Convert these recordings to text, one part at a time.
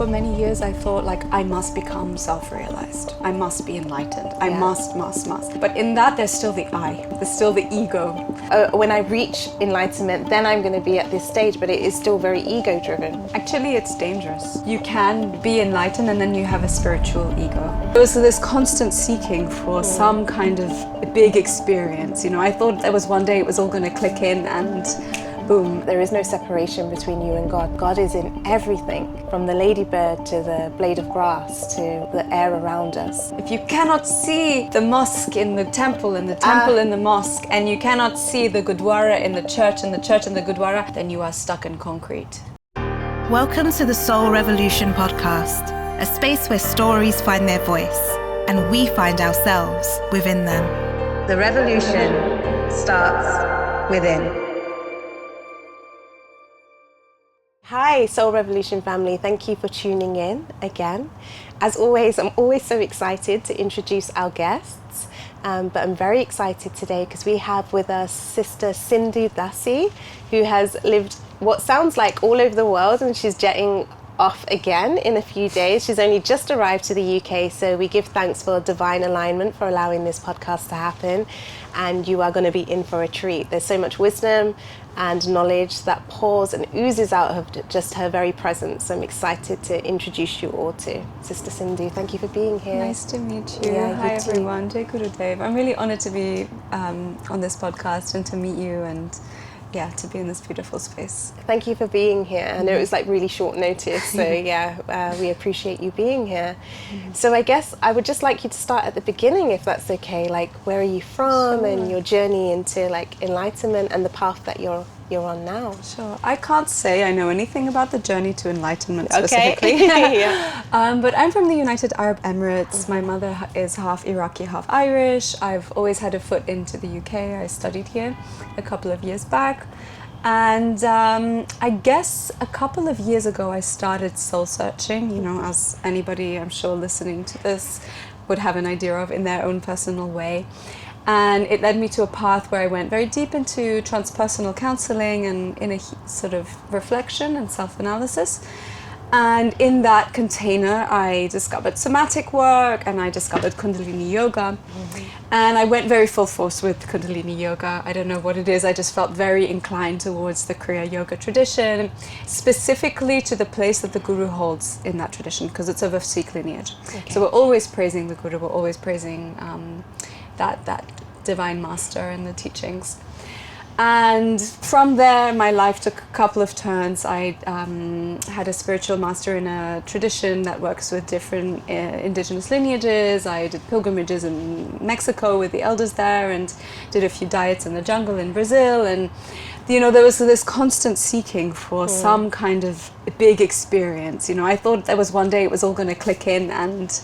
for many years I thought like I must become self-realized. I must be enlightened. I must. But in that there's still the I, there's still the ego. When I reach enlightenment, then I'm going to be at this stage, but it is still very ego-driven. Actually, it's dangerous. You can be enlightened and then you have a spiritual ego. There was this constant seeking for some kind of big experience. You know, I thought there was one day it was all going to click in and boom. There is no separation between you and God. God is in everything, from the ladybird to the blade of grass to the air around us. If you cannot see the mosque in the temple and the temple in the mosque, and you cannot see the Gurdwara in the church and the church in the Gurdwara, then you are stuck in concrete. Welcome to the Soul Revolution podcast, a space where stories find their voice and we find ourselves within them. The revolution starts within. Hi, Soul Revolution family. Thank you for tuning in again. As always, I'm always so excited to introduce our guests, but I'm very excited today because we have with us Sister Sindhu Dasi, who has lived what sounds like all over the world, and she's jetting off again in a few days. She's only just arrived to the UK, so we give thanks for divine alignment for allowing this podcast to happen, and you are going to be in for a treat. There's so much wisdom and knowledge that pours and oozes out of just her very presence. I'm excited to introduce you all to Sister Cindu. Thank you for being here. Nice to meet you. Yeah, Hi you too. everyone, Jai Gurudev. I'm really honored to be on this podcast and to meet you and to be in this beautiful space. Thank you for being here. I know it was like really short notice, so we appreciate you being here. So I guess I would just like you to start at the beginning, if that's okay. Like, where are you from, and your journey into like enlightenment and the path that you're on now. Sure. I can't say I know anything about the journey to enlightenment specifically. But I'm from the United Arab Emirates. My mother is half Iraqi, half Irish. I've always had a foot into the UK. I studied here a couple of years back. And I guess a couple of years ago I started soul searching, you know, as anybody I'm sure listening to this would have an idea of in their own personal way. And it led me to a path where I went very deep into transpersonal counseling and in a sort of reflection and self-analysis. And in that container, I discovered somatic work and I discovered Kundalini Yoga. And I went very full force with Kundalini Yoga. I don't know what it is. I just felt very inclined towards the Kriya Yoga tradition, specifically to the place that the Guru holds in that tradition, because it's of a Sikh lineage. So we're always praising the Guru. We're always praising that divine master and the teachings. And from there, my life took a couple of turns. I had a spiritual master in a tradition that works with different indigenous lineages. I did pilgrimages in Mexico with the elders there and did a few diets in the jungle in Brazil. And, you know, there was this constant seeking for some kind of big experience. You know, I thought there was one day it was all going to click in and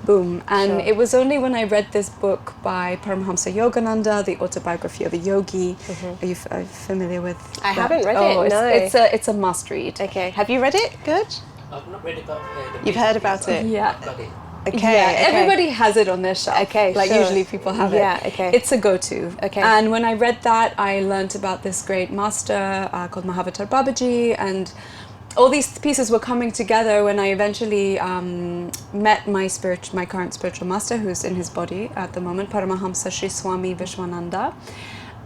boom. And it was only when I read this book by Paramahamsa Vishwananda, The Autobiography of a Yogi. Are you familiar with I that? haven't read it, no. It's a must read. Okay, have you read it? Good? I've not read about it. You've heard about it? Yeah. Got it. Okay. Everybody has it on their shelf. Okay, like sure. usually people have it. Yeah, okay. It's a go-to. Okay. And when I read that, I learned about this great master called Mahavatar Babaji, and all these pieces were coming together when I eventually met my current spiritual master, who's in his body at the moment, Paramahamsa Vishwananda,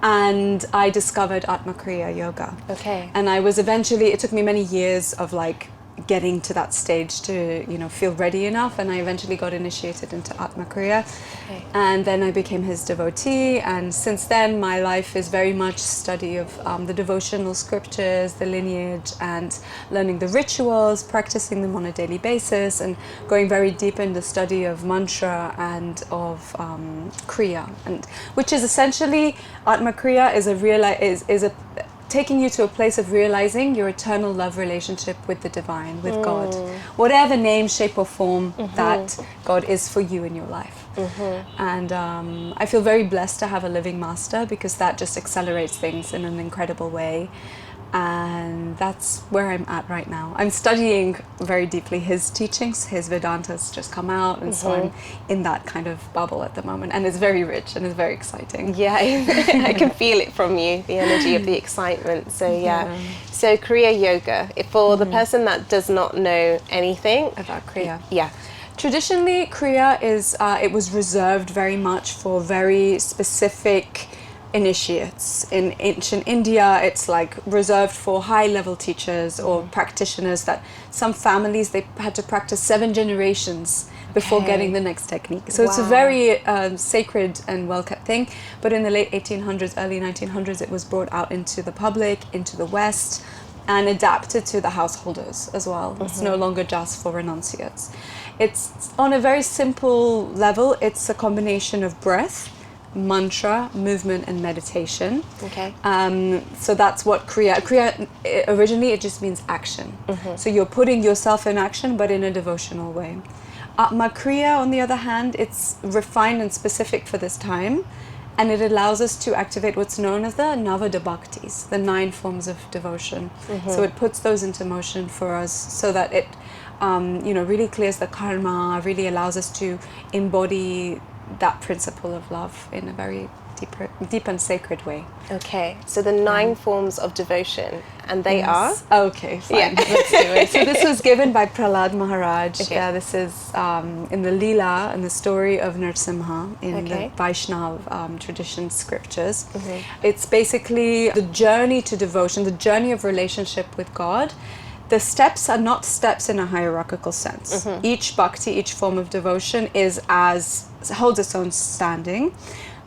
and I discovered Atma Kriya Yoga. Okay. And I was it took me many years of like getting to that stage to, you know, feel ready enough, and I eventually got initiated into Atma Kriya. Okay. And then I became his devotee, and since then my life is very much study of the devotional scriptures, the lineage, and learning the rituals, practicing them on a daily basis, and going very deep in the study of mantra and of Kriya, and which is essentially Atma Kriya is a taking you to a place of realizing your eternal love relationship with the divine, with God, whatever name, shape or form that God is for you in your life. And I feel very blessed to have a living master, because that just accelerates things in an incredible way. And that's where I'm at right now. I'm studying very deeply his teachings. His Vedanta's just come out, and so I'm in that kind of bubble at the moment, and it's very rich and it's very exciting. Yeah, I can feel it from you, the energy of the excitement. So so Kriya Yoga, for the person that does not know anything About Kriya. Yeah. Traditionally, Kriya is, it was reserved very much for very specific initiates. In ancient India, it's like reserved for high-level teachers or practitioners that some families, they had to practice 7 generations before getting the next technique. So it's a very sacred and well-kept thing. But in the late 1800s, early 1900s, it was brought out into the public, into the West, and adapted to the householders as well. It's no longer just for renunciates. It's on a very simple level. It's a combination of breath, mantra, movement, and meditation. Okay. So that's what Kriya originally, it just means action. So you're putting yourself in action, but in a devotional way. Atma Kriya, on the other hand, it's refined and specific for this time, and it allows us to activate what's known as the Navada Bhaktis, the 9 forms of devotion. So it puts those into motion for us, so that it really clears the karma, really allows us to embody that principle of love in a very deep and sacred way. Okay, so the 9 forms of devotion, and they are? Okay, fine. Let's do it. So this was given by Prahlad Maharaj. Okay. Yeah, this is in the Leela, in the story of Nrsimha, in the Vaishnav tradition scriptures. It's basically the journey to devotion, the journey of relationship with God. The steps are not steps in a hierarchical sense. Each bhakti, each form of devotion holds its own standing.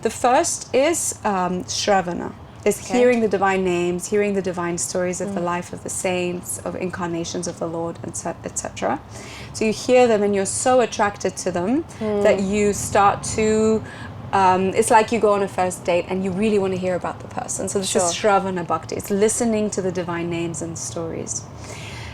The first is Shravana, is hearing the divine names, hearing the divine stories of the life of the saints, of incarnations of the Lord, etc. So you hear them and you're so attracted to them that you start to, it's like you go on a first date and you really want to hear about the person. So this is Shravana Bhakti. It's listening to the divine names and stories.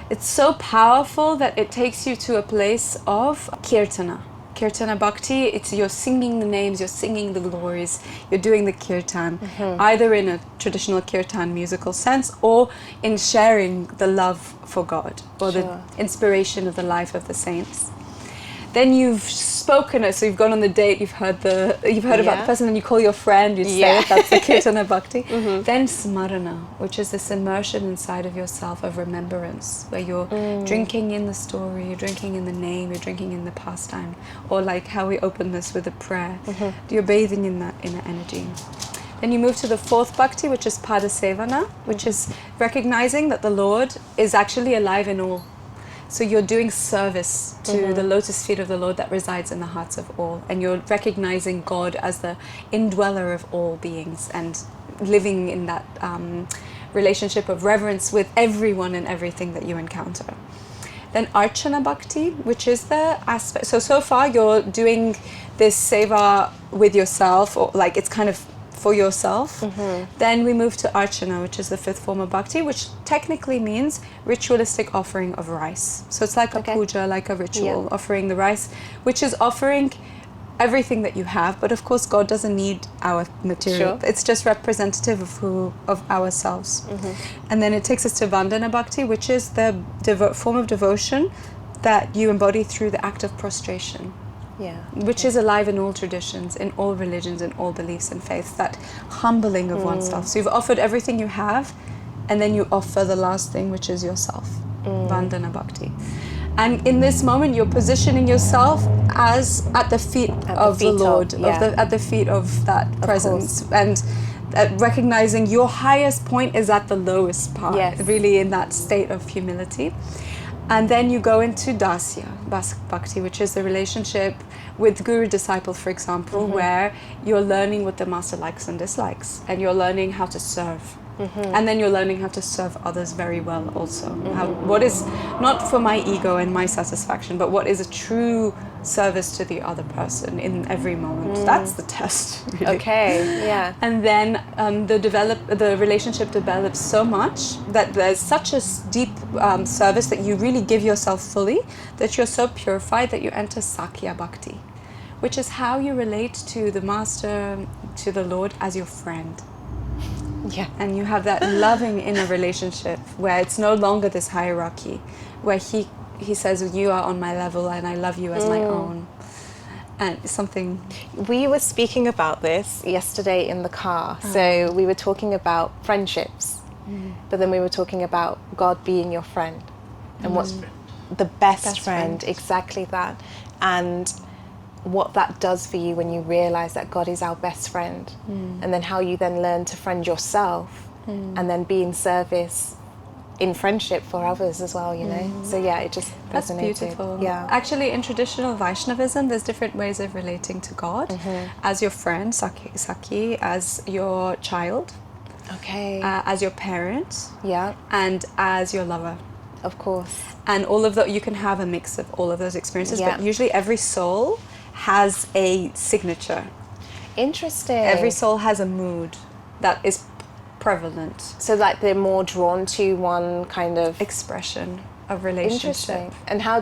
It's so powerful that it takes you to a place of Kirtana. Kirtana Bhakti, it's you're singing the names, you're singing the glories, you're doing the kirtan, either in a traditional kirtan musical sense or in sharing the love for God or the inspiration of the life of the saints. Then you've spoken, so you've gone on the date, you've heard about the person, and you call your friend, you say it, that's the Kirtana Bhakti. Then Smarana, which is this immersion inside of yourself of remembrance, where you're drinking in the story, you're drinking in the name, you're drinking in the pastime, or like how we open this with a prayer. You're bathing in that inner energy. Then you move to the 4th Bhakti, which is Padasevana, which is recognizing that the Lord is actually alive in all. So you're doing service to the lotus feet of the Lord that resides in the hearts of all. And you're recognizing God as the indweller of all beings and living in that relationship of reverence with everyone and everything that you encounter. Then Archana Bhakti, which is the aspect. So far you're doing this seva with yourself, or like it's kind of for yourself. Then we move to Archana, which is the 5th form of Bhakti, which technically means ritualistic offering of rice. So it's like a puja, like a ritual, offering the rice, which is offering everything that you have. But of course, God doesn't need our material. It's just representative of ourselves. And then it takes us to Vandana Bhakti, which is the form of devotion that you embody through the act of prostration. Which is alive in all traditions, in all religions, in all beliefs and faiths, that humbling of oneself. So you've offered everything you have, and then you offer the last thing, which is yourself. Vandana Bhakti. And in this moment, you're positioning yourself as at the feet of the Lord, at the feet of that presence. And recognizing your highest point is at the lowest part, really in that state of humility. And then you go into Dasya Bhakti, which is the relationship with guru-disciple, for example, where you're learning what the master likes and dislikes, and you're learning how to serve. And then you're learning how to serve others very well also. What is not for my ego and my satisfaction, but what is a true service to the other person in every moment. That's the test, really. And then the relationship develops so much that there's such a deep service that you really give yourself fully, that you're so purified that you enter Sakya Bhakti, which is how you relate to the master, to the Lord, as your friend. Yeah. And you have that loving inner relationship where it's no longer this hierarchy, where he says, you are on my level and I love you as my own. And something... We were speaking about this yesterday in the car. So we were talking about friendships, but then we were talking about God being your friend. And what's the best friend, exactly that. And what that does for you when you realize that God is our best friend. And then how you then learn to friend yourself and then be in service in friendship for others as well, you know. So yeah, it just That's resonated. beautiful. Yeah. Actually, in traditional Vaishnavism, there's different ways of relating to God. As your friend, Saki, as your child, Okay. as your parent, Yeah, and as your lover. of course. And all of you can have a mix of all of those experiences, Yeah. but usually every soul has a signature. Interesting. Every soul has a mood that is prevalent. So like they're more drawn to one kind of... Expression of relationship. Interesting. And how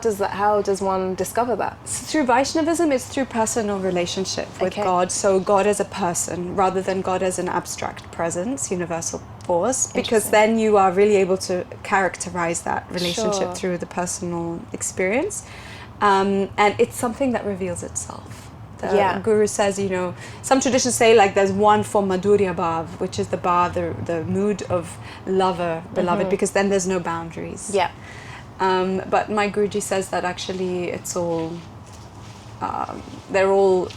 does one discover that? Through Vaishnavism, it's through personal relationship with Okay. God. So God as a person, rather than God as an abstract presence, universal force, because then you are really able to characterize that relationship Sure. through the personal experience. And it's something that reveals itself. The Guru says, you know, some traditions say like there's one for Madhurya Bhav, which is the bhav, the mood of lover, beloved, because then there's no boundaries. Yeah. But my Guruji says that actually it's all, they're all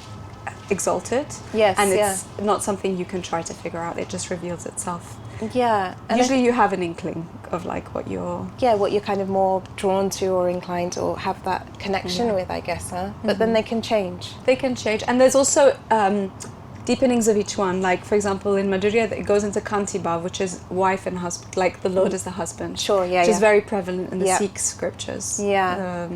exalted. Yes, and it's not something you can try to figure out. It just reveals itself. Yeah. And Usually you have an inkling of like what you're... what you're kind of more drawn to or inclined to or have that connection with, I guess, huh? But then they can change. They can change. And there's also deepenings of each one. Like, for example, in Madhurya, it goes into Kanti Bhav, which is wife and husband, like the Lord is the husband. Sure, yeah, Which is very prevalent in the Yeah. Sikh scriptures. Yeah.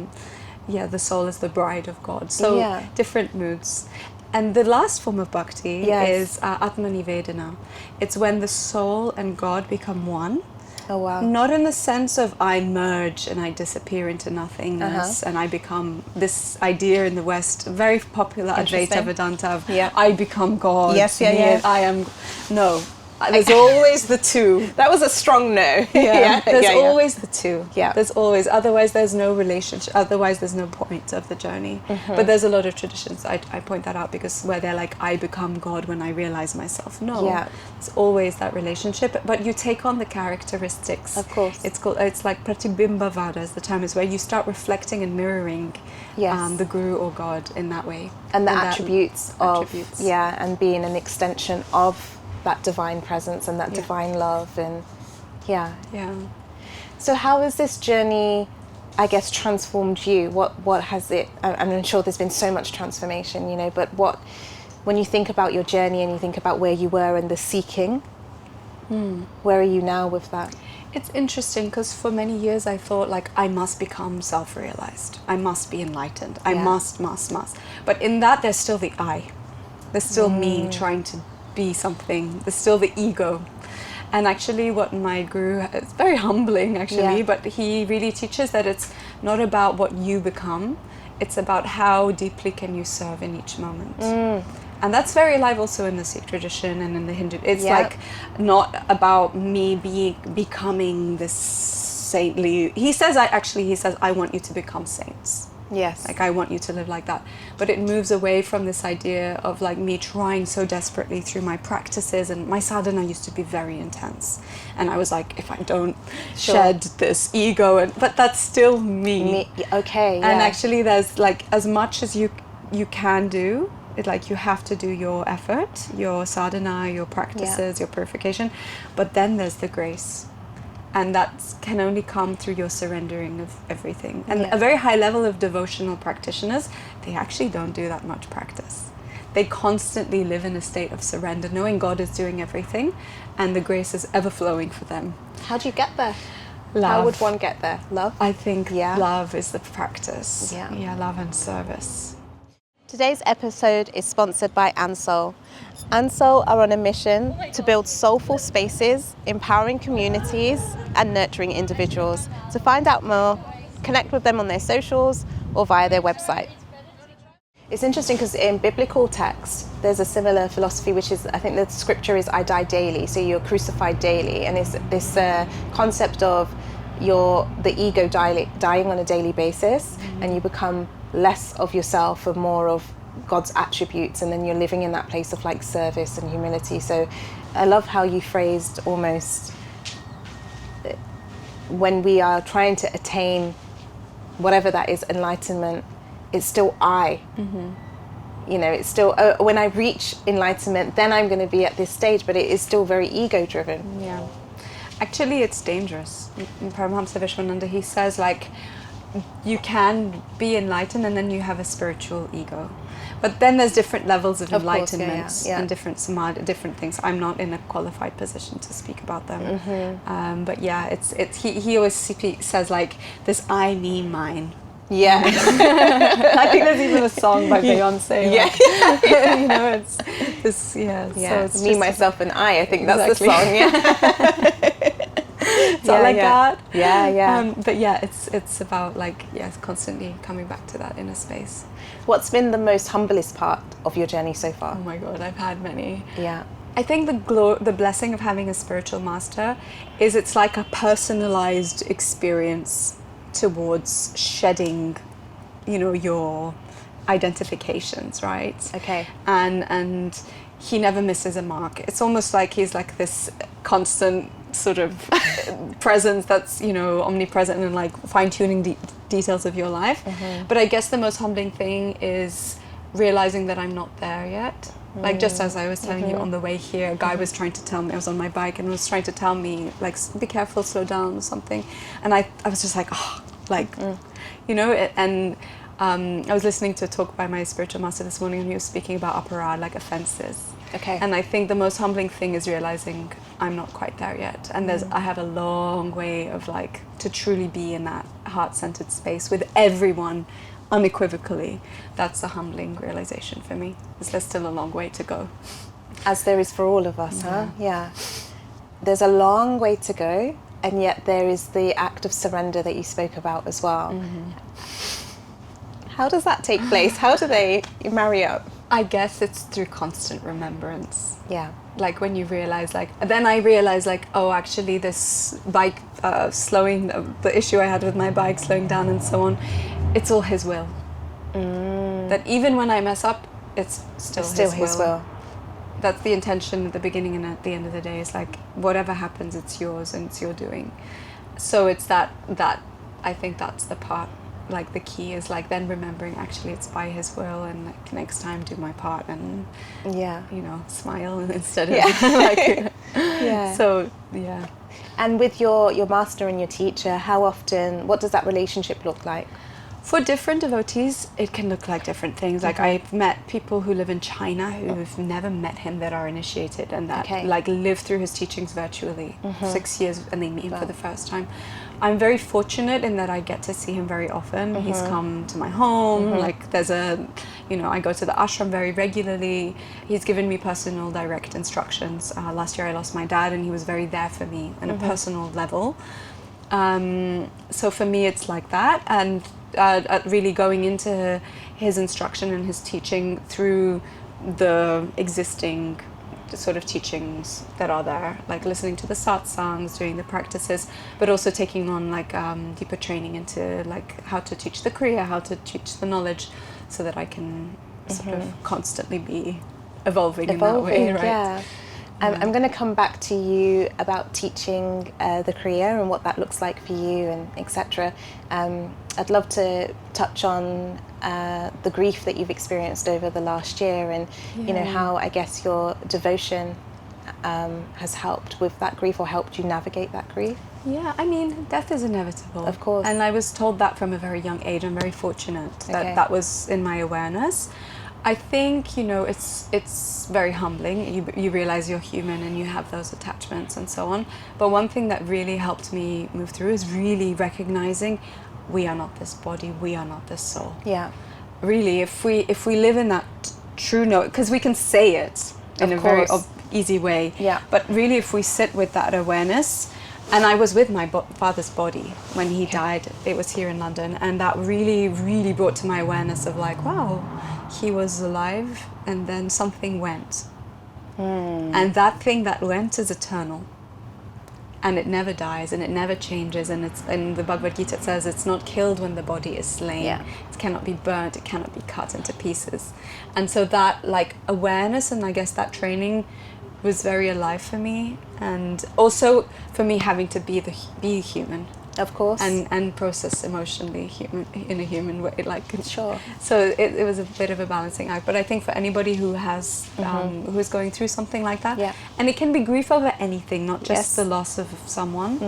The soul is the bride of God. So different moods. And the last form of bhakti is Atma Nivedana. It's when the soul and God become one. Oh, wow. Not in the sense of I merge and I disappear into nothingness and I become this idea in the West, very popular Advaita Vedanta of I become God. Yes. I am... No. There's always the two. That was a strong no. There's always the two. Yeah. There's always, otherwise there's no relationship, otherwise there's no point of the journey. But there's a lot of traditions, I point that out, because where they're like, I become God when I realize myself. No, it's always that relationship, but you take on the characteristics. Of course. It's like Pratibimbavada is the term, is where you start reflecting and mirroring the Guru or God in that way. And the attributes of, and being an extension of that divine presence and that divine love. And so how has this journey, I guess, transformed you? What has it, I'm sure there's been so much transformation, you know, but when you think about your journey and you think about where you were in the seeking, where are you now with that? It's interesting because for many years I thought like I must become self-realized, I must be enlightened, I must. But in that there's still the I, there's still me trying to be something, there's still the ego. And actually what my Guru, it's very humbling actually, but he really teaches that it's not about what you become, it's about how deeply can you serve in each moment. And that's very alive also in the Sikh tradition and in the Hindu. It's like not about me becoming this saintly. He says I want you to become saints. Yes. Like I want you to live like that. But it moves away from this idea of like me trying so desperately through my practices, and my sadhana used to be very intense. And I was like, if I don't shed this ego, but that's still me. Okay. And actually there's like as much as you can do, it's like you have to do your effort, your sadhana, your practices, your purification, but then there's the grace. And that can only come through your surrendering of everything. And a very high level of devotional practitioners, they actually don't do that much practice. They constantly live in a state of surrender, knowing God is doing everything and the grace is ever flowing for them. How do you get there? Love. How would one get there? Love? I think love is the practice. Yeah, love and service. Today's episode is sponsored by Ansol. Ansol are on a mission to build soulful spaces, empowering communities and nurturing individuals. To find out more, connect with them on their socials or via their website. It's interesting because in biblical text, there's a similar philosophy, which is, I think the scripture is, I die daily, so you're crucified daily. And it's this concept of the ego dying on a daily basis, and you become less of yourself and more of God's attributes, and then you're living in that place of like service and humility. So I love how you phrased almost, when we are trying to attain whatever that is, enlightenment, it's still I. You know, it's still, when I reach enlightenment, then I'm going to be at this stage, but it is still very ego driven. Yeah. Actually, it's dangerous. In Paramahamsa Vishwananda, he says, like, you can be enlightened and then you have a spiritual ego. But then there's different levels of enlightenment and different samadhi, different things. I'm not in a qualified position to speak about them. But yeah, he always says, like, this I, me, mine. Yeah. I think there's even a song by Beyonce. Like, you know, it's this, so it's me, myself, and I think that's the song. It's all like that. Yeah. But yeah, it's about, like, constantly coming back to that inner space. What's been the most humblest part of your journey so far? Oh my God, I've had many. Yeah. I think the blessing of having a spiritual master is it's like a personalized experience towards shedding, you know, your identifications, right? Okay. And he never misses a mark. It's almost like he's like this constant sort of presence that's, you know, omnipresent and like fine-tuning details of your life. But I guess the most humbling thing is realizing that I'm not there yet. Like, just as I was telling you on the way here, a guy was trying to tell me, I was on my bike and was trying to tell me, like, be careful, slow down or something. And I was just like, you know, and I was listening to a talk by my spiritual master this morning, and he was speaking about aparad, like offenses. Okay. And I think the most humbling thing is realizing I'm not quite there yet. And I have a long way of, like, to truly be in that heart-centered space with everyone unequivocally. That's a humbling realization for me. There's still a long way to go. As there is for all of us, huh? Yeah. There's a long way to go, and yet there is the act of surrender that you spoke about as well. How does that take place? How do they marry up? I guess it's through constant remembrance. Yeah. Like, when you realize, like, then I realized, like, oh, actually this bike slowing, the issue I had with my bike slowing down and so on, it's all his will. That even when I mess up, it's still his will. That's the intention at the beginning and at the end of the day. It's like, whatever happens, it's yours and it's your doing. So it's that I think that's the part, like, the key is, like, then remembering actually it's by his will, and, like, next time do my part and you know, smile instead of like so yeah. And with your master and your teacher, what does that relationship look like? For different devotees, it can look like different things. Like, I've met people who live in China who've never met him, that are initiated and that like live through his teachings virtually. 6 years, and they meet him for the first time. I'm very fortunate in that I get to see him very often. He's come to my home. Like, there's I go to the ashram very regularly. He's given me personal direct instructions. Last year I lost my dad, and he was very there for me on a personal level. So for me, it's like that. And really going into his instruction and his teaching through the existing sort of teachings that are there, like listening to the satsangs, doing the practices, but also taking on, like, deeper training into, like, how to teach the kriya, how to teach the knowledge, so that I can sort of constantly be evolving in that way, right? Yeah. I'm going to come back to you about teaching the Kriya and what that looks like for you, and etc. I'd love to touch on the grief that you've experienced over the last year, and you know, how I guess your devotion has helped with that grief, or helped you navigate that grief. Yeah, I mean, death is inevitable. Of course. And I was told that from a very young age. I'm very fortunate that that was in my awareness. I think, you know, it's very humbling. You realize you're human and you have those attachments and so on. But one thing that really helped me move through is really recognizing we are not this body, we are not this soul. Yeah. Really, if we live in that true note, because we can say it in a very easy way. Yeah. But really, if we sit with that awareness, And I was with my father's body when he died. It was here in London, and that really, really brought to my awareness of like, wow, he was alive, and then something went. And that thing that went is eternal. And it never dies, and it never changes, and it's in the Bhagavad Gita it says it's not killed when the body is slain. It cannot be burnt, it cannot be cut into pieces. And so that like awareness, and I guess that training was very alive for me, and also for me having to be human. Of course. And process emotionally in a human way, like sure. So it was a bit of a balancing act. But I think for anybody who has who is going through something like that, and it can be grief over anything, not just the loss of someone,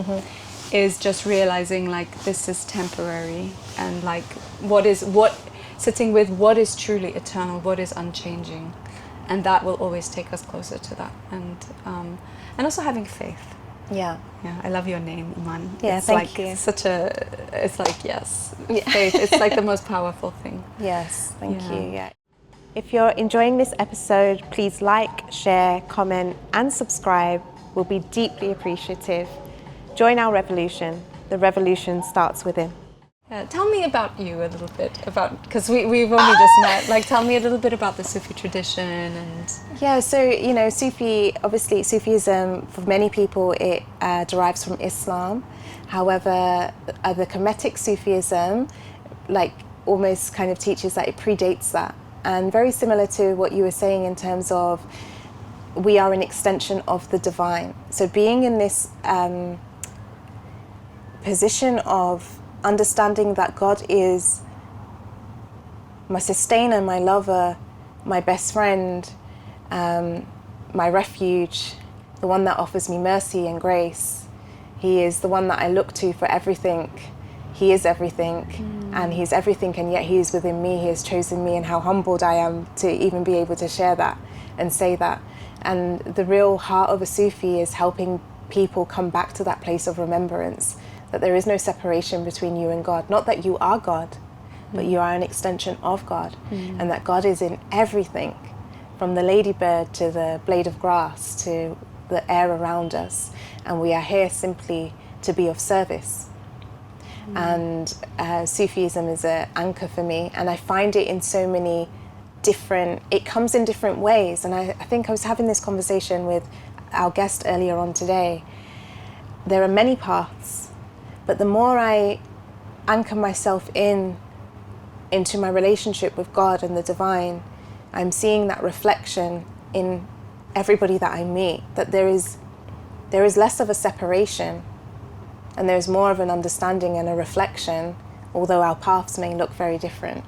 is just realizing like this is temporary, and like sitting with what is truly eternal, what is unchanging, and that will always take us closer to that, and also having faith. Yeah, I love your name, Iman. Yeah, it's thank you. It's like, yes, faith. It's like the most powerful thing. Yes, thank you. Yeah. If you're enjoying this episode, please like, share, comment, and subscribe. We'll be deeply appreciative. Join our revolution. The revolution starts within. Tell me about you a little bit, because we've only just met. Like, tell me a little bit about the Sufi tradition and. Yeah, so Sufism for many people it derives from Islam. However, the Kemetic Sufism, like, almost kind of teaches that it predates that, and very similar to what you were saying in terms of we are an extension of the divine. So being in this position of understanding that God is my sustainer, my lover, my best friend, my refuge, the one that offers me mercy and grace. He is the one that I look to for everything. He is everything, and He's everything, and yet He is within me. He has chosen me, and how humbled I am to even be able to share that and say that. And the real heart of a Sufi is helping people come back to that place of remembrance, that there is no separation between you and God. Not that you are God, but you are an extension of God, and that God is in everything, from the ladybird to the blade of grass to the air around us, and we are here simply to be of service. And Sufism is an anchor for me, and I find it in so many it comes in different ways. And I think I was having this conversation with our guest earlier on today. There are many paths, but the more I anchor myself into my relationship with God and the divine, I'm seeing that reflection in everybody that I meet, that there is less of a separation, and there's more of an understanding and a reflection, although our paths may look very different.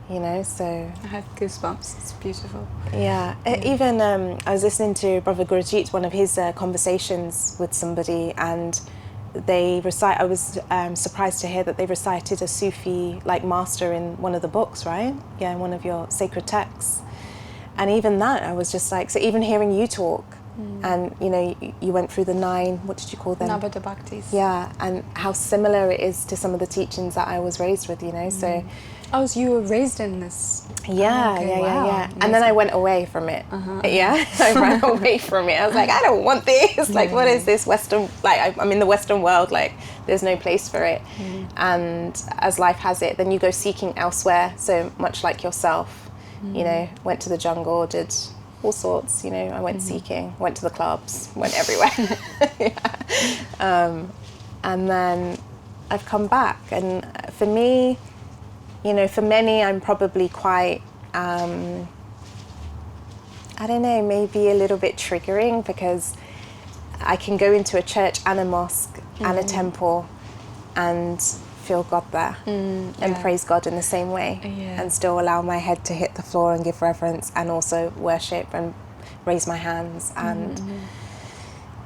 You know, so I have goosebumps. It's beautiful. Yeah. Even I was listening to Brother Gurjeet, one of his conversations with somebody, and they recite. I was surprised to hear that they recited a Sufi like master in one of the books, right? Yeah, in one of your sacred texts. And even that, I was just like, so even hearing you talk, and you know, you went through the 9. What did you call them? Navada Bhaktis. Yeah, and how similar it is to some of the teachings that I was raised with. You know, so. Oh, so you were raised in this? Yeah, okay, yeah. And then I went away from it. Yeah, I ran away from it. I was like, I don't want this. Like, what is this Western? Like, I'm in the Western world. Like, there's no place for it. And as life has it, then you go seeking elsewhere. So much like yourself, you know, went to the jungle, did all sorts. You know, I went seeking, went to the clubs, went everywhere. And then I've come back, and for me. You know, for many, I'm probably quite, I don't know, maybe a little bit triggering, because I can go into a church and a mosque and a temple and feel God there and praise God in the same way, and still allow my head to hit the floor and give reverence, and also worship and raise my hands and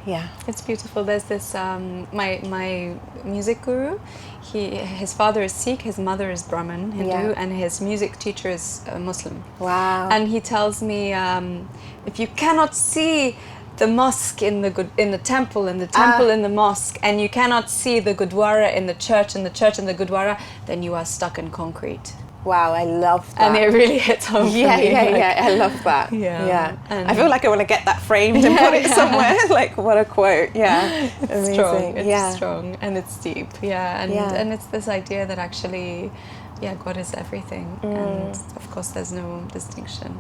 yeah. It's beautiful. There's this, my music guru, his father is Sikh, his mother is Brahmin, Hindu, and his music teacher is Muslim. Wow. And he tells me, if you cannot see the mosque in the temple, and the temple in the mosque, and you cannot see the Gurdwara in the church, and the church in the Gurdwara, then you are stuck in concrete. Wow, I love that. And it really hits home for me. Yeah, I love that. Yeah. I feel like I want to get that framed and put it somewhere. Like, what a quote. Yeah. It's amazing. strong. It's strong and it's deep. And it's this idea that actually, God is everything. And of course there's no distinction.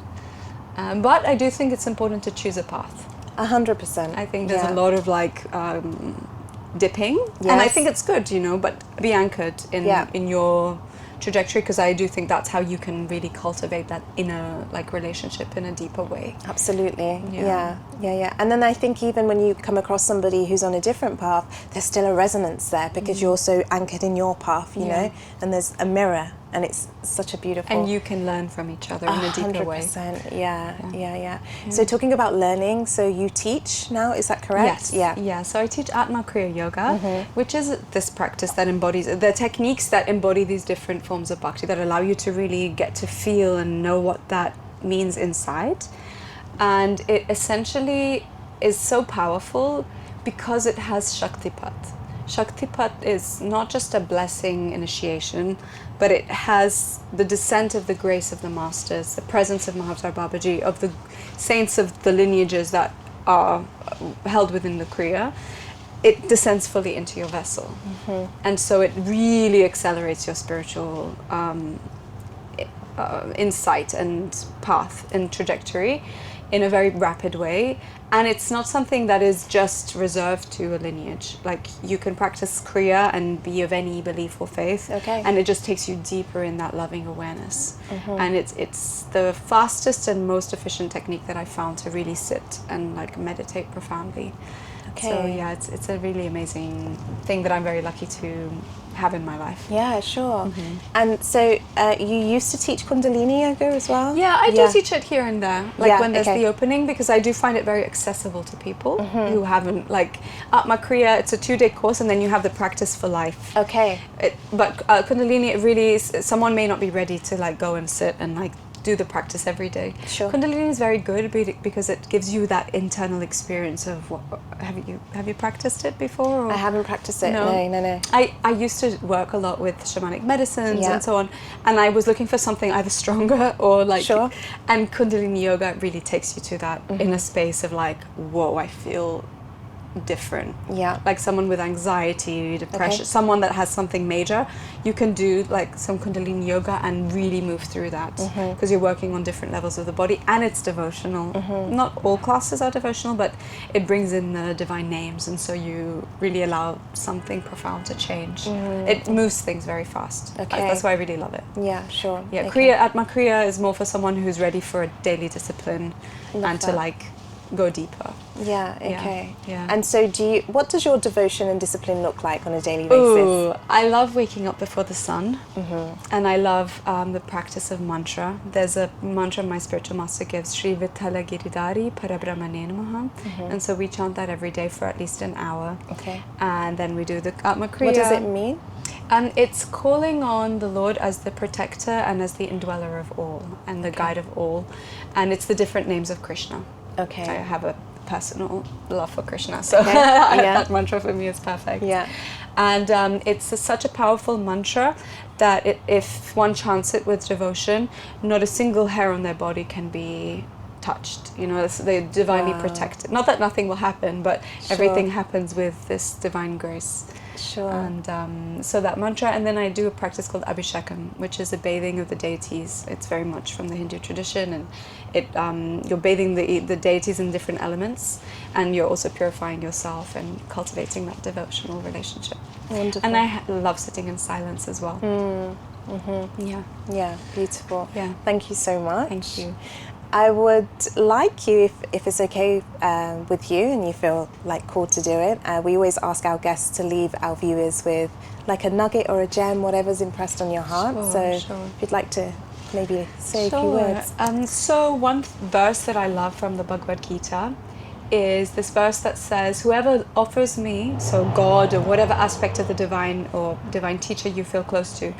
But I do think it's important to choose a path. 100%. I think there's a lot of like dipping, and I think it's good, but be anchored in your trajectory, because I do think that's how you can really cultivate that inner like relationship in a deeper way. Absolutely. Yeah. And then I think even when you come across somebody who's on a different path, there's still a resonance there because you're so anchored in your path, you know, and there's a mirror, and it's such a beautiful... And you can learn from each other in a deeper way. 100%. Yeah. So talking about learning, so you teach now, is that correct? Yes. Yeah. So I teach Atma Kriya Yoga, which is this practice that embodies the techniques that embody these different forms of bhakti, that allow you to really get to feel and know what that means inside. And it essentially is so powerful because it has Shaktipat. Shaktipat is not just a blessing initiation, but it has the descent of the grace of the masters, the presence of Mahavtar Babaji, of the saints of the lineages that are held within the Kriya. It descends fully into your vessel. And so it really accelerates your spiritual insight and path and trajectory in a very rapid way. And it's not something that is just reserved to a lineage. Like, you can practice Kriya and be of any belief or faith, and it just takes you deeper in that loving awareness. And it's the fastest and most efficient technique that I found to really sit and like meditate profoundly. So yeah, it's a really amazing thing that I'm very lucky to have in my life. Yeah, sure. And so you used to teach Kundalini Yoga as well? Yeah, I do teach it here and there, like when there's the opening, because I do find it very accessible to people who haven't, like Atma Kriya, it's a 2-day course, and then you have the practice for life. But Kundalini, it really is, someone may not be ready to like go and sit and like do the practice every day. Kundalini is very good because it gives you that internal experience of what, have you practiced it before? Or? I haven't practiced it. No. I used to work a lot with shamanic medicines and so on, and I was looking for something either stronger or like and Kundalini Yoga really takes you to that in a space of like, whoa, I feel different. Like someone with anxiety, depression, someone that has something major, you can do like some Kundalini Yoga and really move through that, because you're working on different levels of the body, and it's devotional. Not all classes are devotional, but it brings in the divine names, and so you really allow something profound to change. It moves things very fast. That's why I really love it. Kriya, Atma Kriya is more for someone who's ready for a daily discipline and to like go deeper. And so what does your devotion and discipline look like on a daily basis? I love waking up before the sun, and I love the practice of mantra. There's a mantra my spiritual master gives, Shri Vithala Giridhari Parabrahmane Namaha, and so we chant that every day for at least an hour. And then we do the Atma Kriya. What does it mean? And it's calling on the Lord as the protector and as the indweller of all and the guide of all, and it's the different names of Krishna. I have a personal love for Krishna, so that mantra for me is perfect. And it's such a powerful mantra that if one chants it with devotion, not a single hair on their body can be touched. They're divinely protected. Not that nothing will happen, but everything happens with this divine grace. And so that mantra, and then I do a practice called Abhishekam, which is a bathing of the deities. It's very much from the Hindu tradition, and you're bathing the deities in different elements, and you're also purifying yourself and cultivating that devotional relationship. Wonderful. And I love sitting in silence as well. Beautiful. Thank you so much. Thank you. I would like you, if it's okay with you and you feel like called to do it, we always ask our guests to leave our viewers with like a nugget or a gem, whatever's impressed on your heart. If you'd like to maybe say a few words. So one verse that I love from the Bhagavad Gita is this verse that says, whoever offers me, so God or whatever aspect of the divine or divine teacher you feel close to,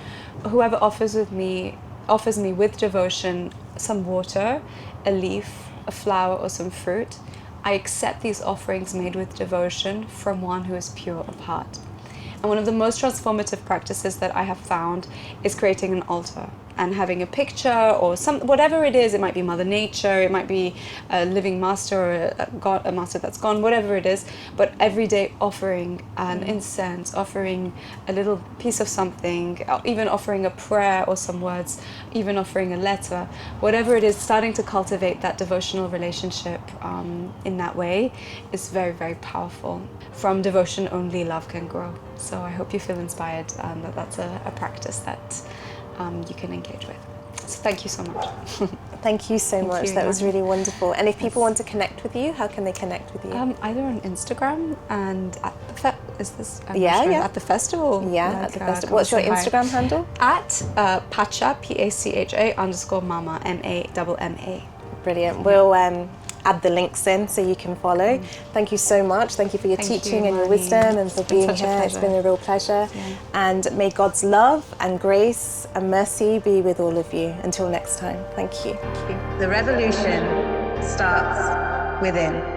whoever offers me with devotion some water, a leaf, a flower, or some fruit, I accept these offerings made with devotion from one who is pure of heart. And one of the most transformative practices that I have found is creating an altar and having a picture or whatever it is. It might be Mother Nature, it might be a living master or a master that's gone, whatever it is. But every day offering an incense, offering a little piece of something, even offering a prayer or some words, even offering a letter, whatever it is, starting to cultivate that devotional relationship in that way is very, very powerful. From devotion only love can grow. So I hope you feel inspired that that's a practice that you can engage with. So thank you so much. Thank you so much. That was really wonderful. And if people Yes. want to connect with you, how can they connect with you? Either on Instagram and at the is this? I'm Yeah, not sure, yeah. at the festival. Yeah, Like, at the festival. come What's your say hi. Instagram handle? At Pacha, PACHA_Mama, MAMMA. Brilliant. We'll add the links in so you can follow. Thank you so much. Thank you for your Thank you, teaching and your Mani. wisdom and for It's been being such a here. It's pleasure. been a real pleasure. And may God's love and grace and mercy be with all of you. Until next time. Thank you. The revolution starts within.